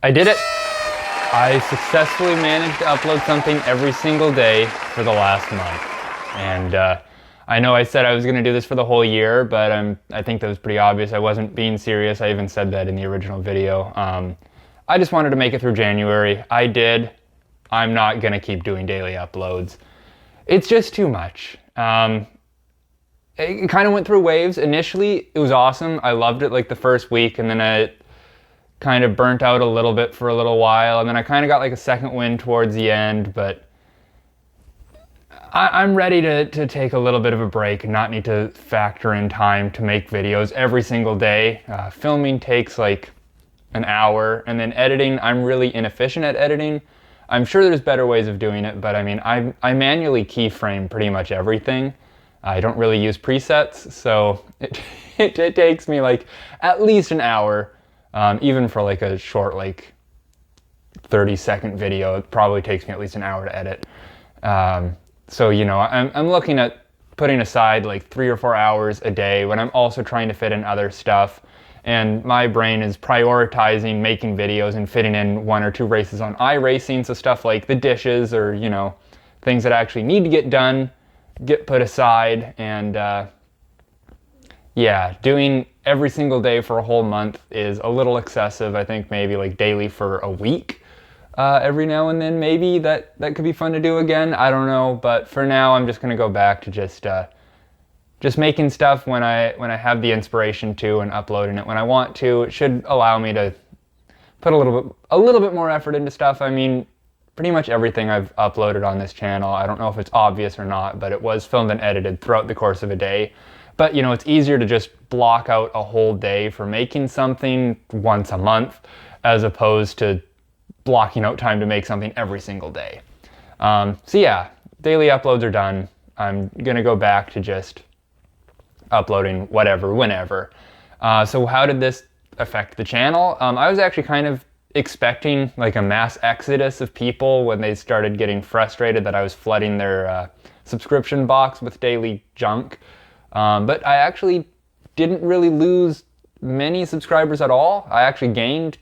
I did it! I successfully managed to upload something every single day for the last month. And I know I said I was going to do this for the whole year, but I think that was pretty obvious. I wasn't being serious. I even said that in the original video. I just wanted to make it through January. I did. I'm not going to keep doing daily uploads. It's just too much. It kind of went through waves. Initially, it was awesome. I loved it like the first week, and then I kind of burnt out a little bit for a little while, and then I kind of got like a second wind towards the end, but I'm ready to take a little bit of a break and not need to factor in time to make videos every single day. Filming takes like an hour, and then editing, I'm really inefficient at editing. I'm sure there's better ways of doing it, but I mean, I manually keyframe pretty much everything. I don't really use presets, so it takes me like at least an hour. Even for like a short, like 30-second video, it probably takes me at least an hour to edit. So, you know, I'm looking at putting aside like 3 or 4 hours a day when I'm also trying to fit in other stuff. And my brain is prioritizing making videos and fitting in 1 or 2 races on iRacing. So stuff like the dishes or, you know, things that actually need to get done, get put aside. And yeah, doing every single day for a whole month is a little excessive. I think maybe like daily for a week every now and then, maybe that could be fun to do again. I don't know, but for now I'm just gonna go back to just making stuff when I have the inspiration to, and uploading it when I want to. It should allow me to put a little bit more effort into stuff. I mean, pretty much everything I've uploaded on this channel, I don't know if it's obvious or not, but it was filmed and edited throughout the course of a day. But, you know, it's easier to just block out a whole day for making something once a month, as opposed to blocking out time to make something every single day. So yeah, daily uploads are done. I'm going to go back to just uploading whatever, whenever. So how did this affect the channel? I was actually kind of expecting like a mass exodus of people when they started getting frustrated that I was flooding their subscription box with daily junk. But I actually didn't really lose many subscribers at all. I actually gained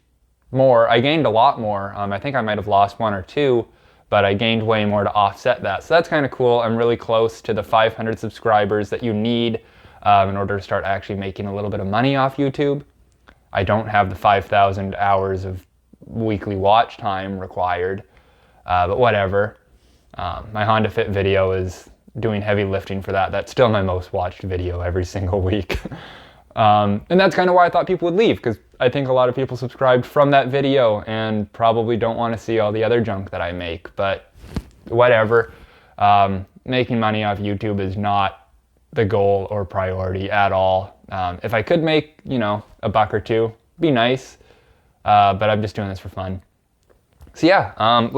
more. I gained a lot more. I think I might have lost 1 or 2, but I gained way more to offset that. So that's kind of cool. I'm really close to the 500 subscribers that you need in order to start actually making a little bit of money off YouTube. I don't have the 5,000 hours of weekly watch time required, but whatever. My Honda Fit video is doing heavy lifting for that. That's still my most watched video every single week. And that's kind of why I thought people would leave, because I think a lot of people subscribed from that video and probably don't want to see all the other junk that I make, but whatever. Making money off YouTube is not the goal or priority at all. If I could make, you know, $1 or $2, be nice, but I'm just doing this for fun. So yeah, I'm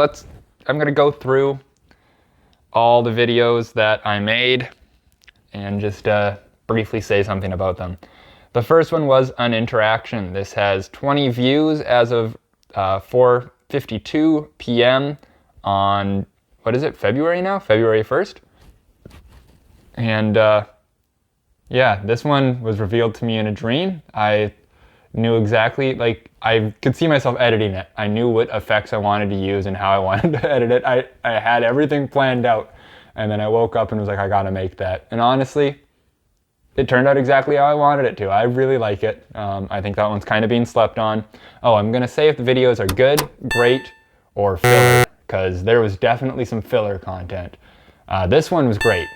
gonna go through all the videos that I made and just briefly say something about them. The first one was an interaction. This has 20 views as of 4:52 p.m. on, what is it, February now? February 1st? And yeah, this one was revealed to me in a dream. I knew exactly, like, I could see myself editing it. I knew what effects I wanted to use and how I wanted to edit it. I had everything planned out, and then I woke up and was like, I gotta make that. And honestly, it turned out exactly how I wanted it to. I really like it. I think that one's kind of being slept on. Oh, I'm gonna say if the videos are good, great, or filler, because there was definitely some filler content. This one was great,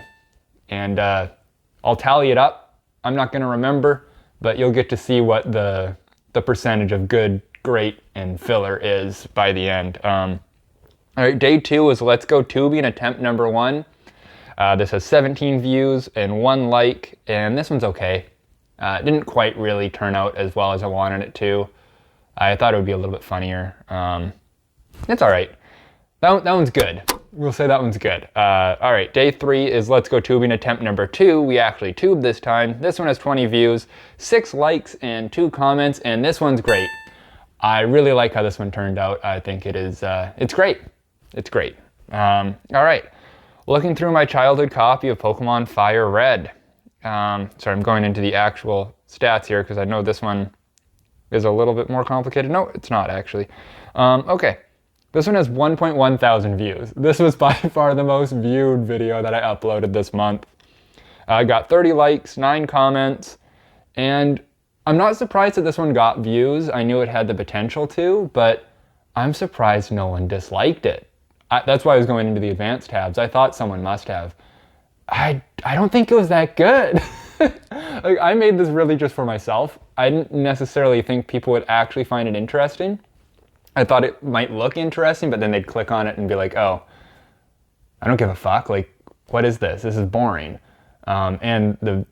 and I'll tally it up. I'm not gonna remember, but you'll get to see what the percentage of good, great, and filler is by the end. All right, day 2 was Let's Go Tubing, attempt number 1. This has 17 views and 1 like, and this one's okay. It didn't quite really turn out as well as I wanted it to. I thought it would be a little bit funnier. It's all right. That one's good. We'll say that one's good. All right, day 3 is Let's Go Tubing, attempt number 2. We actually tubed this time. This one has 20 views, 6 likes, and 2 comments, and this one's great. I really like how this one turned out. I think it is, it's great. It's great. All right, looking through my childhood copy of Pokemon FireRed. Sorry, I'm going into the actual stats here because I know this one is a little bit more complicated. No, it's not actually. Okay, this one has 1.1 thousand views. This was by far the most viewed video that I uploaded this month. I got 30 likes, 9 comments, and I'm not surprised that this one got views. I knew it had the potential to, but I'm surprised no one disliked it. That's why I was going into the advanced tabs. I thought someone must have. I don't think it was that good. Like, I made this really just for myself. I didn't necessarily think people would actually find it interesting. I thought it might look interesting, but then they'd click on it and be like, oh, I don't give a fuck. Like, what is this? This is boring. And the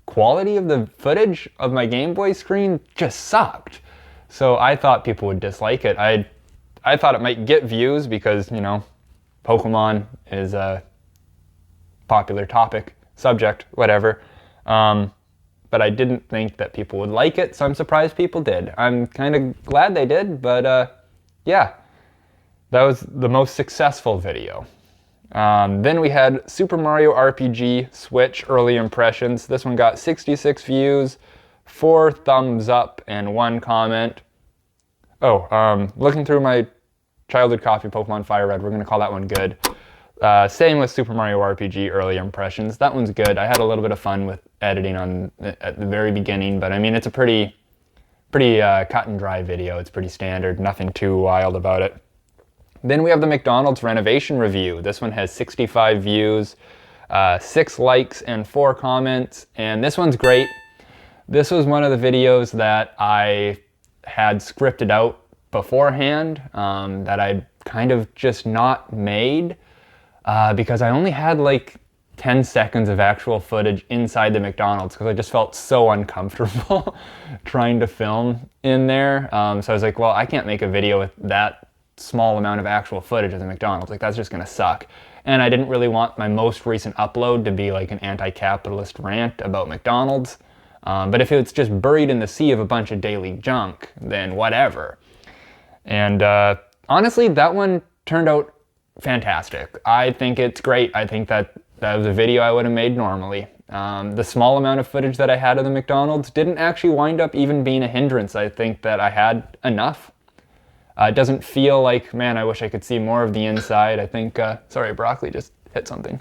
quality of the footage of my Game Boy screen just sucked. So I thought people would dislike it. I thought it might get views because, you know, Pokemon is a popular topic, subject, whatever. But I didn't think that people would like it, so I'm surprised people did. I'm kind of glad they did, but yeah, that was the most successful video. Then we had Super Mario RPG Switch early impressions. This one got 66 views, 4 thumbs up, and 1 comment. Oh, looking through my childhood copy of Pokemon FireRed, we're going to call that one good. Same with Super Mario RPG early impressions. That one's good. I had a little bit of fun with editing at the very beginning, but I mean, it's a pretty cut and dry video. It's pretty standard, nothing too wild about it. Then we have the McDonald's Renovation review. This one has 65 views, 6 likes, and 4 comments, and this one's great. This was one of the videos that I had scripted out beforehand, that I kind of just not made, because I only had like 10 seconds of actual footage inside the McDonald's because I just felt so uncomfortable trying to film in there. So I was like, well, I can't make a video with that small amount of actual footage of the McDonald's. Like, that's just gonna suck. And I didn't really want my most recent upload to be like an anti-capitalist rant about McDonald's. But if it's just buried in the sea of a bunch of daily junk, then whatever. And honestly, that one turned out fantastic. I think it's great. I think that was a video I would have made normally. The small amount of footage that I had of the McDonald's didn't actually wind up even being a hindrance. I think that I had enough. It doesn't feel like, man, I wish I could see more of the inside. I think, sorry, broccoli just hit something.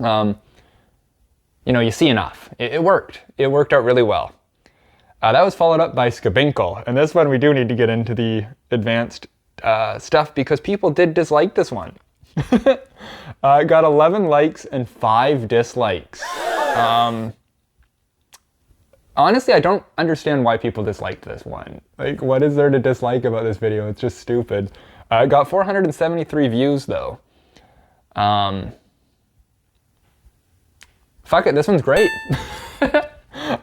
You know, you see enough. It worked. It worked out really well. That was followed up by Skabinkle, and this one we do need to get into the advanced stuff because people did dislike this one. It got 11 likes and 5 dislikes. Honestly, I don't understand why people disliked this one. Like, what is there to dislike about this video? It's just stupid. It got 473 views though. Fuck it, this one's great.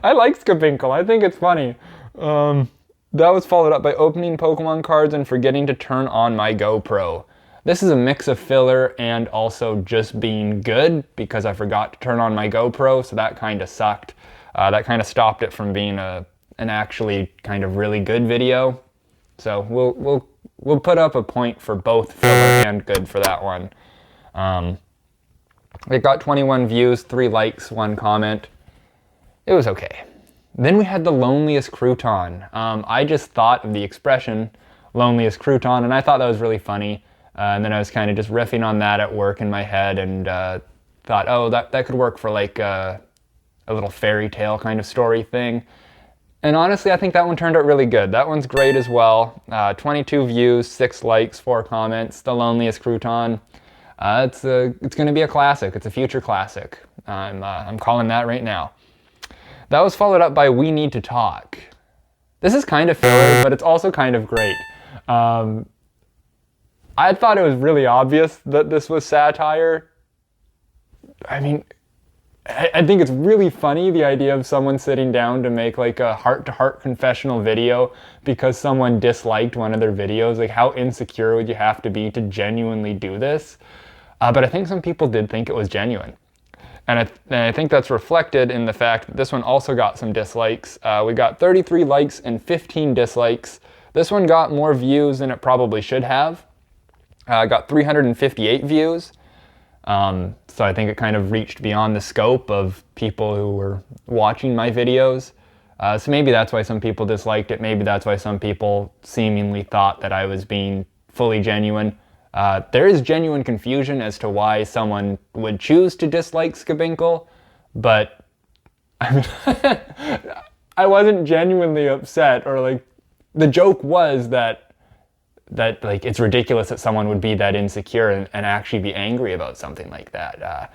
I like Skabinkle, I think it's funny. That was followed up by opening Pokemon cards and forgetting to turn on my GoPro. This is a mix of filler and also just being good because I forgot to turn on my GoPro, so that kind of sucked. That kind of stopped it from being an actually kind of really good video. So we'll put up a point for both filler and good for that one. It got 21 views, 3 likes, 1 comment. It was okay. Then we had the Loneliest Crouton. I just thought of the expression Loneliest Crouton, and I thought that was really funny. And then I was kind of just riffing on that at work in my head and thought, oh, that could work for like a little fairy tale kind of story thing. And honestly, I think that one turned out really good. That one's great as well. 22 views, 6 likes, 4 comments. The Loneliest Crouton. It's going to be a classic. It's a future classic. I'm calling that right now. That was followed up by We Need to Talk. This is kind of filler, but it's also kind of great. I thought it was really obvious that this was satire. I mean, I think it's really funny, the idea of someone sitting down to make like a heart-to-heart confessional video because someone disliked one of their videos. Like, how insecure would you have to be to genuinely do this? But I think some people did think it was genuine. And I think that's reflected in the fact that this one also got some dislikes. We got 33 likes and 15 dislikes. This one got more views than it probably should have. Got 358 views. So I think it kind of reached beyond the scope of people who were watching my videos. So maybe that's why some people disliked it. Maybe that's why some people seemingly thought that I was being fully genuine. There is genuine confusion as to why someone would choose to dislike Skabinkle, but I mean, I wasn't genuinely upset, or like, the joke was that like, it's ridiculous that someone would be that insecure and actually be angry about something like that.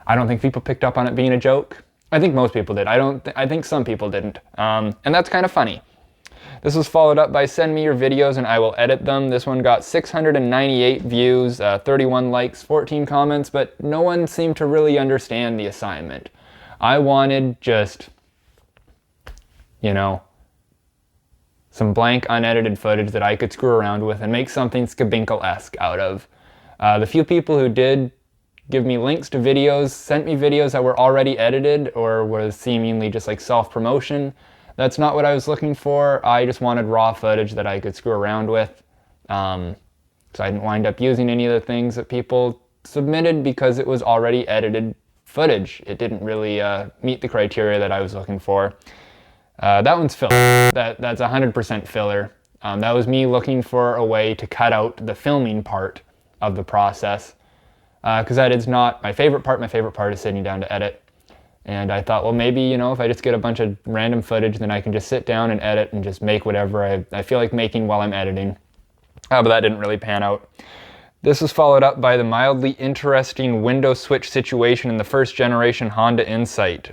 I don't think people picked up on it being a joke. I think most people did. I think some people didn't. And that's kind of funny. This was followed up by send me your videos and I will edit them. This one got 698 views, 31 likes, 14 comments, but no one seemed to really understand the assignment. I wanted just, you know, some blank unedited footage that I could screw around with and make something Skabinkle-esque out of. The few people who did give me links to videos, sent me videos that were already edited or was seemingly just like self-promotion. That's not what I was looking for. I just wanted raw footage that I could screw around with. So I didn't wind up using any of the things that people submitted because it was already edited footage. It didn't really meet the criteria that I was looking for. That one's filler. That's 100% filler. That was me looking for a way to cut out the filming part of the process. Because that is not my favorite part. My favorite part is sitting down to edit. And I thought, well, maybe, you know, if I just get a bunch of random footage, then I can just sit down and edit and just make whatever I feel like making while I'm editing. But that didn't really pan out. This was followed up by the mildly interesting window switch situation in the first generation Honda Insight.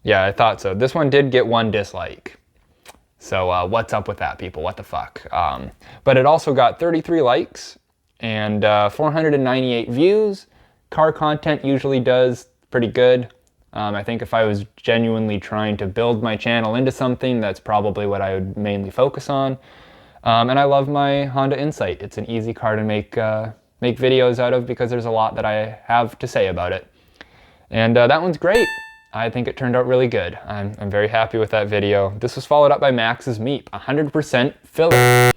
Yeah, I thought so. This one did get 1 dislike. So what's up with that, people? What the fuck? But it also got 33 likes and 498 views. Car content usually does pretty good. I think if I was genuinely trying to build my channel into something, that's probably what I would mainly focus on. And I love my Honda Insight. It's an easy car to make videos out of because there's a lot that I have to say about it. And that one's great. I think it turned out really good. I'm very happy with that video. This was followed up by Max's Meep, 100% filler.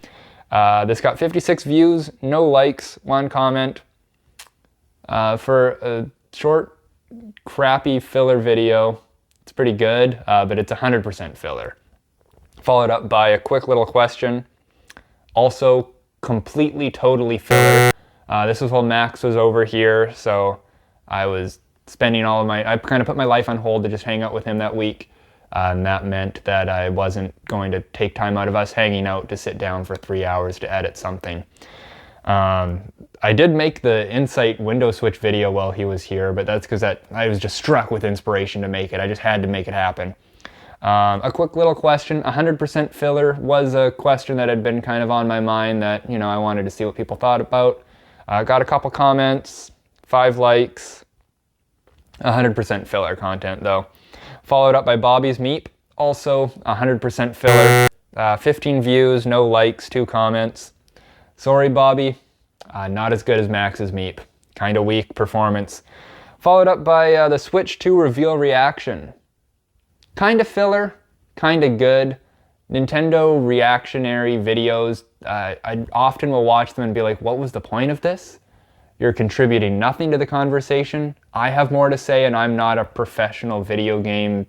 This got 56 views, no likes, 1 comment. For a short, crappy filler video, it's pretty good, but it's 100% filler. Followed up by a quick little question, also completely, totally filler. This was while Max was over here, so I was spending I kind of put my life on hold to just hang out with him that week. And that meant that I wasn't going to take time out of us hanging out to sit down for 3 hours to edit something. I did make the Insight window switch video while he was here, but that's because I was just struck with inspiration to make it. I just had to make it happen. A quick little question, 100% filler was a question that had been kind of on my mind that, you know, I wanted to see what people thought about. Got a couple comments, 5 likes, 100% filler content though. Followed up by Bobby's Meep, also 100% filler. 15 views, no likes, 2 comments. Sorry, Bobby. Not as good as Max's Meep. Kind of weak performance. Followed up by the Switch 2 reveal reaction. Kind of filler, kind of good. Nintendo reactionary videos, I often will watch them and be like, what was the point of this? You're contributing nothing to the conversation. I have more to say, and I'm not a professional video game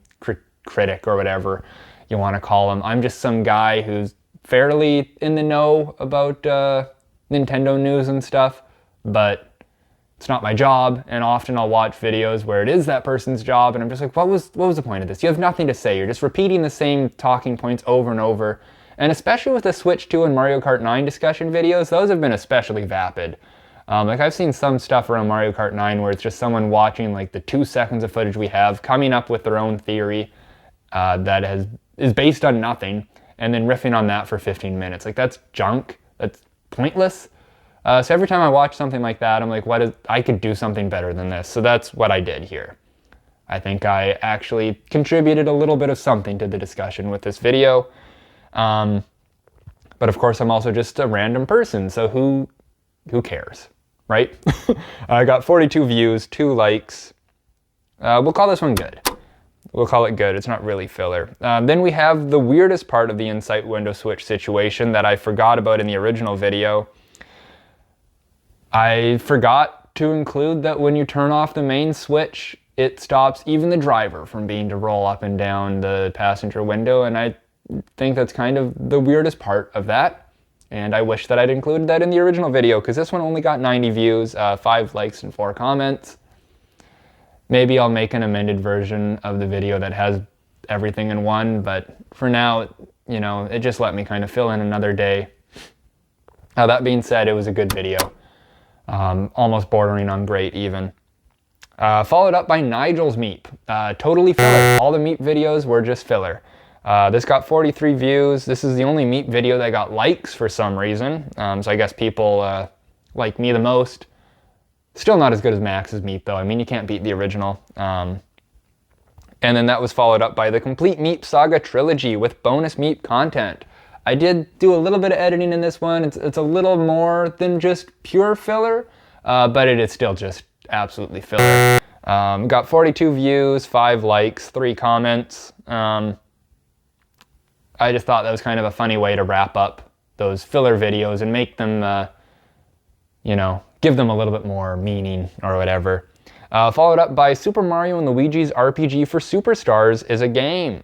critic or whatever you want to call him. I'm just some guy who's fairly in the know about Nintendo news and stuff, but it's not my job, and often I'll watch videos where it is that person's job, and I'm just like, what was the point of this? You have nothing to say. You're just repeating the same talking points over and over, and especially with the Switch 2 and Mario Kart 9 discussion videos, those have been especially vapid. Like I've seen some stuff around Mario Kart 9 where it's just someone watching like the 2 seconds of footage we have, coming up with their own theory that is based on nothing, and then riffing on that for 15 minutes. Like, that's junk. That's pointless. So every time I watch something like that, I'm like, I could do something better than this. So that's what I did here. I think I actually contributed a little bit of something to the discussion with this video. But of course, I'm also just a random person, so who cares, right? I got 42 views, 2 likes. We'll call this one good. We'll call it good. It's not really filler. Then we have the weirdest part of the Insight window switch situation that I forgot about in the original video. I forgot to include that when you turn off the main switch, it stops even the driver from being to roll up and down the passenger window, and I think that's kind of the weirdest part of that. And I wish that I'd included that in the original video, because this one only got 90 views, 5 likes, and 4 comments. Maybe I'll make an amended version of the video that has everything in one, but for now, you know, it just let me kind of fill in another day. That being said, it was a good video. Almost bordering on great even. Followed up by Nigel's Meep. Totally filler. All the Meep videos were just filler. This got 43 views. This is the only Meep video that got likes for some reason. So I guess people like me the most. Still not as good as Max's Meep though. I mean, you can't beat the original. And then that was followed up by the complete Meep Saga Trilogy with bonus Meep content. I did do a little bit of editing in this one. It's a little more than just pure filler, but it is still just absolutely filler. Got 42 views, 5 likes, 3 comments. I just thought that was kind of a funny way to wrap up those filler videos and make them, you know, give them a little bit more meaning or whatever. Followed up by Super Mario and Luigi's RPG for Superstars is a game.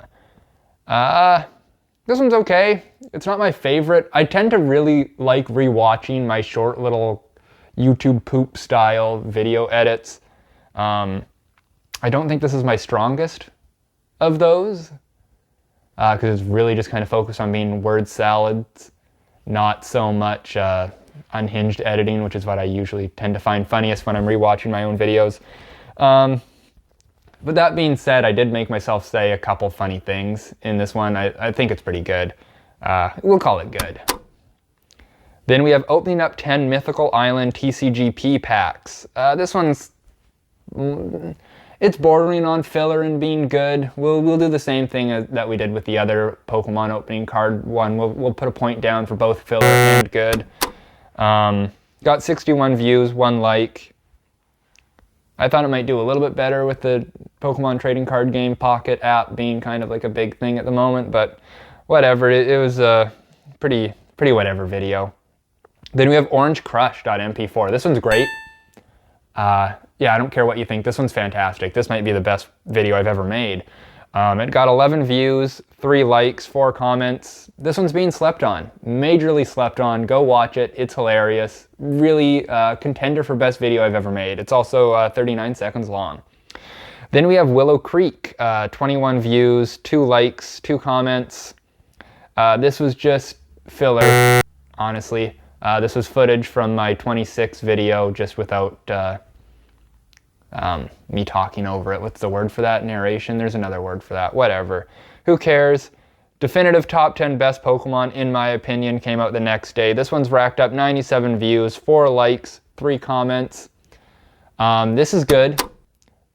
This one's okay. It's not my favorite. I tend to really like rewatching my short little YouTube poop style video edits. I don't think this is my strongest of those, because it's really just kind of focused on being word salads, not so much unhinged editing, which is what I usually tend to find funniest when I'm rewatching my own videos. But that being said, I did make myself say a couple funny things in this one. I think it's pretty good. We'll call it good. Then we have opening up 10 Mythical Island TCGP packs. This one's, it's bordering on filler and being good. We'll do the same thing that we did with the other Pokemon opening card one. We'll put a point down for both filler and good. Got 61 views, 1 like. I thought it might do a little bit better with the Pokemon trading card game Pocket app being kind of like a big thing at the moment, but whatever. It was a pretty whatever video. Then we have Orange Crush.mp4. This one's great. Yeah, I don't care what you think. This one's fantastic. This might be the best video I've ever made. It got 11 views, 3 likes, 4 comments. This one's being slept on. Majorly slept on. Go watch it. It's hilarious. Really contender for best video I've ever made. It's also 39 seconds long. Then we have Willow Creek. 21 views, 2 likes, 2 comments. This was just filler, honestly. This was footage from my 26 video just without me talking over it. What's the word for that? Narration? There's another word for that. Whatever. Who cares? Definitive top 10 best Pokemon, in my opinion, came out the next day. This one's racked up 97 views, 4 likes, 3 comments. This is good.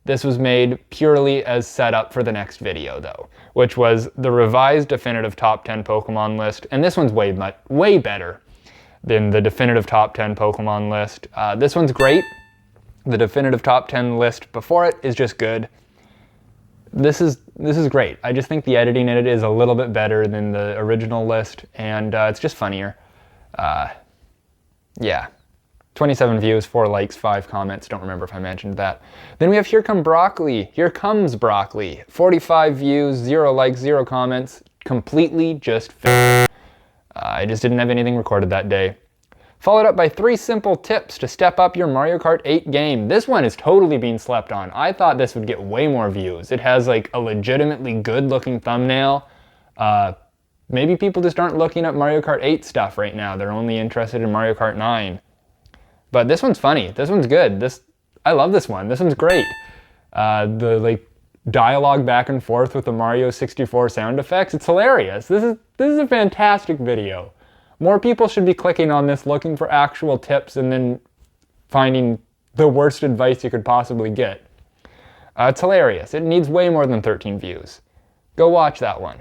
This was made purely as setup for the next video, though, which was the revised definitive top 10 Pokemon list. And this one's way better than the definitive top 10 Pokemon list. This one's great. The definitive top 10 list before it is just good. This is great. I just think the editing in it is a little bit better than the original list, and it's just funnier. Yeah. 27 views, 4 likes, 5 comments. Don't remember if I mentioned that. Then we have Here Comes Broccoli. 45 views, 0 likes, 0 comments. Completely just filler. I just didn't have anything recorded that day. Followed up by 3 simple tips to step up your Mario Kart 8 game. This one is totally being slept on. I thought this would get way more views. It has like a legitimately good looking thumbnail. Maybe people just aren't looking at Mario Kart 8 stuff right now. They're only interested in Mario Kart 9. But this one's funny. This one's good. I love this one. This one's great. The like dialogue back and forth with the Mario 64 sound effects. It's hilarious. This is a fantastic video. More people should be clicking on this, looking for actual tips, and then finding the worst advice you could possibly get. It's hilarious. It needs way more than 13 views. Go watch that one.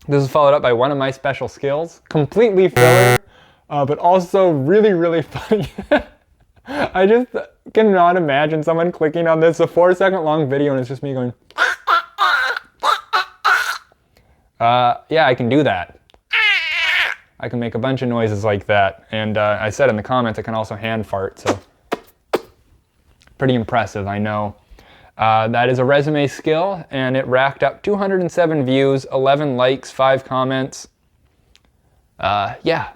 This is followed up by one of my special skills. Completely filler, but also really, really funny. I just cannot imagine someone clicking on this, a 4-second long video, and it's just me going, yeah, I can do that. I can make a bunch of noises like that. And I said in the comments I can also hand fart, so pretty impressive, I know. That is a resume skill, and it racked up 207 views, 11 likes, 5 comments. Yeah,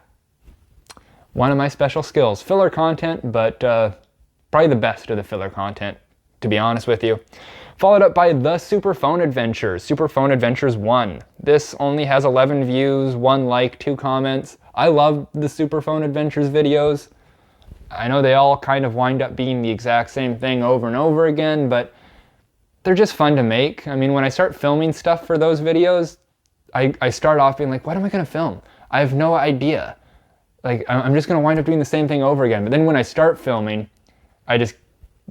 one of my special skills. Filler content, but probably the best of the filler content, to be honest with you. Followed up by the Super Phone Adventures, Super Phone Adventures 1. This only has 11 views, 1 like, 2 comments. I love the Super Phone Adventures videos. I know they all kind of wind up being the exact same thing over and over again, but they're just fun to make. I mean, when I start filming stuff for those videos, I start off being like, what am I gonna film? I have no idea. Like, I'm just gonna wind up doing the same thing over again. But then when I start filming, I just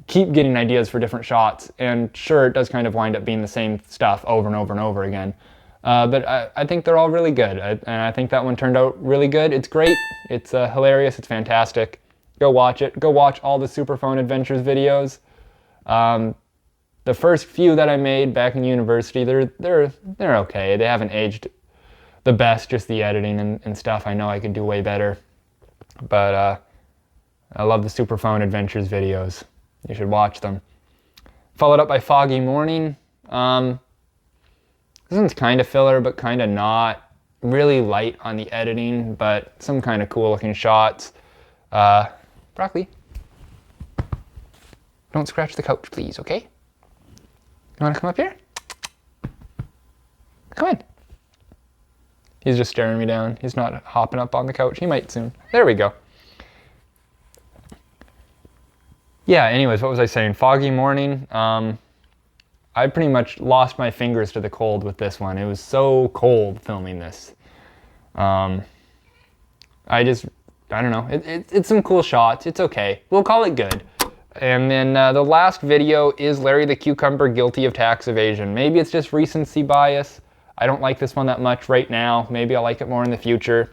keep getting ideas for different shots, and sure, it does kind of wind up being the same stuff over and over and over again. But I think they're all really good, and I think that one turned out really good. It's great, it's hilarious, it's fantastic. Go watch it. Go watch all the Super Phone Adventures videos. The first few that I made back in university, they're okay. They haven't aged the best, just the editing and stuff. I know I could do way better, but I love the Super Phone Adventures videos. You should watch them. Followed up by Foggy Morning. This one's kind of filler, but kind of not. Really light on the editing, but some kind of cool looking shots. Broccoli, don't scratch the couch, please, okay? You wanna come up here? Come in. He's just staring me down. He's not hopping up on the couch. He might soon. There we go. Yeah, anyways, what was I saying? Foggy Morning. I pretty much lost my fingers to the cold with this one. It was so cold filming this. I don't know. It's some cool shots. It's okay. We'll call it good. And then the last video is Larry the Cucumber guilty of tax evasion. Maybe it's just recency bias. I don't like this one that much right now. Maybe I'll like it more in the future.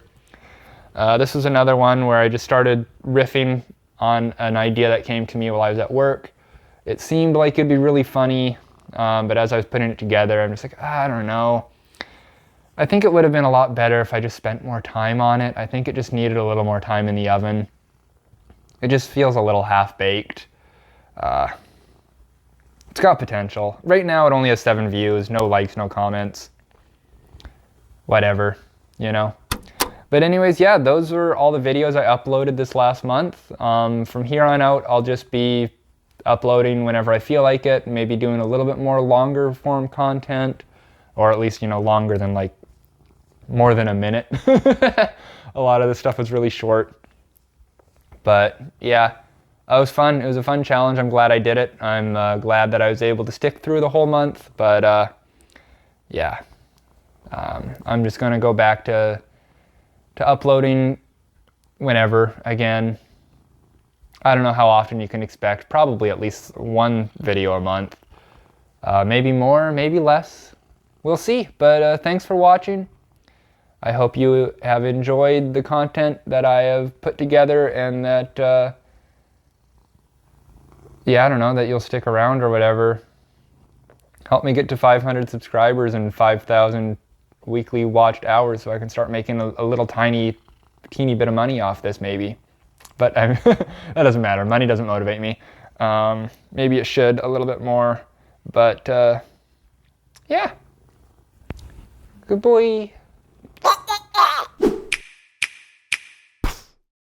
This was another one where I just started riffing on an idea that came to me while I was at work. It seemed like it'd be really funny, but as I was putting it together, I'm just like, I don't know. I think it would have been a lot better if I just spent more time on it. I think it just needed a little more time in the oven. It just feels a little half-baked. It's got potential. Right now it only has 7 views, no likes, no comments. Whatever, you know. But anyways, yeah, those were all the videos I uploaded this last month. From here on out, I'll just be uploading whenever I feel like it, maybe doing a little bit more longer form content, or at least, you know, longer than like more than a minute. A lot of this stuff was really short. But yeah, it was fun. It was a fun challenge. I'm glad I did it. I'm glad that I was able to stick through the whole month. But yeah, I'm just going to go back to uploading whenever again. I don't know how often you can expect. Probably at least 1 video a month. Maybe more, maybe less. We'll see. But thanks for watching. I hope you have enjoyed the content that I have put together, and that, yeah, I don't know, that you'll stick around or whatever. Help me get to 500 subscribers and 5,000 weekly watched hours so I can start making a little teeny bit of money off this maybe. But that doesn't matter. Money doesn't motivate me. Maybe it should a little bit more. But yeah. Good boy.